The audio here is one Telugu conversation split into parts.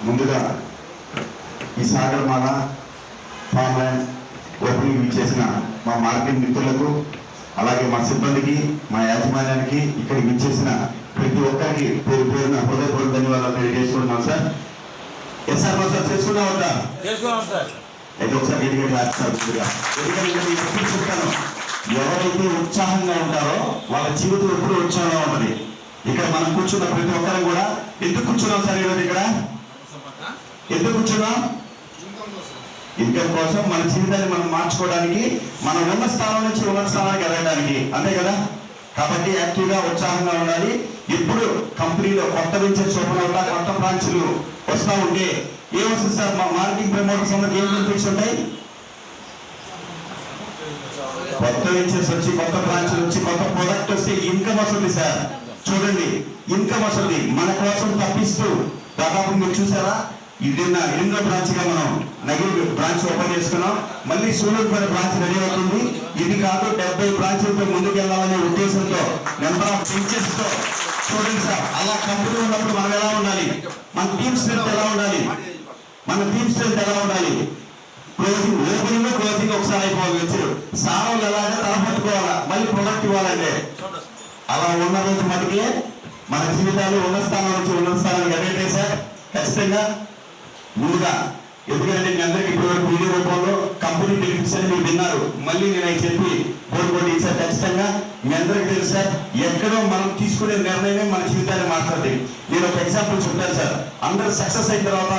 ముందుగా ఈ సాగర్మాల ఫామ్ ల్యాండ్ ఓపెనింగ్ ఇచ్చేసిన మా మార్కెట్ మిత్రులకు, అలాగే మా సిబ్బందికి, మా యాజమాన్యానికి, ఇక్కడికి ఇచ్చేసిన ప్రతి ఒక్కరికి పేరు పేరున హృదయపూర్వక ధన్యవాదాలు తెలియజేసుకుంటున్నాం సార్. సార్ సార్ చేసుకున్నాం సార్. అయితే ఒకసారి గట్టిగా క్లాస్ సార్. ఎందుకంటే చెప్తాను, ఎవరైతే ఉత్సాహంగా ఉంటారో వాళ్ళ జీవితం ఎప్పుడు ఉత్సాహంగా ఉంటుంది. ఇక్కడ మనం కూర్చున్న ప్రతి ఒక్కరం కూడా ఎందుకు కూర్చున్నాం సార్ ఈరోజు ఇక్కడ? ఎందుకు కూర్చున్నాం? ఇన్కమ్ కోసం, మన జీవితాన్ని మనం మార్చుకోవడానికి, మనం ఉన్న స్థానం నుంచి ఉన్నత స్థానానికి వెళ్ళడానికి, అంతే కదా. కాబట్టి యాక్టివ్గా ఉత్సాహంగా ఉండాలి. ఇప్పుడు కంపెనీలో కొత్త వెంచర్స్ ఓపెన్ అవుతా, కొత్త బ్రాంచ్లు వస్తూ ఉంటే ఏమొస్తుంది సార్? మా మార్కెటింగ్ ప్రమోటర్స్ అందరికి ఏం బెనిఫిట్స్ ఉంటాయి? కొత్త వెంచర్స్ వచ్చి, కొత్త బ్రాంచ్లు వచ్చి, కొత్త ప్రొడక్ట్ వస్తే ఇన్కమ్ వస్తుంది సార్. చూడండి, ఇన్కమ్ వస్తుంది. మన కోసం తప్పిస్తూ దాదాపు మీరు చూసారా, ఇదిన్న 8వ బ్రాంచ్ గా మనం నగిరి బ్రాంచ్ ఓపెన్ చేసుకున్నాం. మళ్ళీ సూలూరుపేట బ్రాంచ్ రెడీ అవుతుంది. ఇది కాదు 70 బ్రాంచ్లతో ముందుకు వెళ్ళాలనే ఉద్దేశంతో, నెంబర్ ఆఫ్ బెంచెస్ తో. చూడండి సార్, అలా కంపెనీ ఉన్నప్పుడు మనం ఎలా ఉండాలి? మన టీమ్ స్ట్రెంత్ ఎలా ఉండాలి? క్లోజింగ్, ఓపెనింగ్ క్లోజింగ్ ఒకసారి అయిపోవచ్చు. సారాలు ఎలాగా తలపట్టుకోవాలా, మళ్ళీ ప్రొడక్ట్ ఇవ్వాలంటే అలా ఉన్న రోజు మటుకే మన జీవితాలు ఉన్న స్థానం నుంచి ఉన్న స్థానానికి అదే సార్. ఖచ్చితంగా ముందుగా, ఎందుకంటే మీ అందరికీ ఇప్పటివరకు వీడియో రూపంలో కంపెనీ బెనిఫిట్స్ అని మీరు విన్నారు. మళ్ళీ నేను అవి చెప్పి బోర్డు ఇచ్చారు. ఖచ్చితంగా మీ అందరికీ తెలుసు సార్, ఎక్కడో మనం తీసుకునే నిర్ణయమే మన జీవితాన్ని మాట్లాడుతుంది. నేను ఒక ఎగ్జాంపుల్ చెప్తాను సార్. అందరూ సక్సెస్ అయిన తర్వాత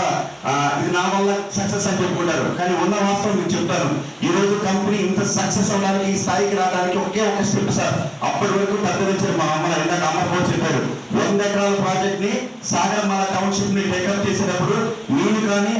ఇది నా వల్ల సక్సెస్ అని చెప్పుకుంటారు, కానీ ఉన్న వాస్తవం మీకు చెప్తాను. ఈ రోజు కంపెనీ ఇంత సక్సెస్ అవడానికి, ఈ స్థాయికి రావడానికి ఒకే ఒక స్టెప్ సార్. అప్పటి వరకు పెద్ద వెంచర్ మా అమ్మ ఇందాక అమ్మపోయి చెప్పారు, 100 ఎకరాల ప్రాజెక్ట్ ని సాగర్మాల టౌన్షిప్ ని టేకప్ చేసేటప్పుడు నేను కానీ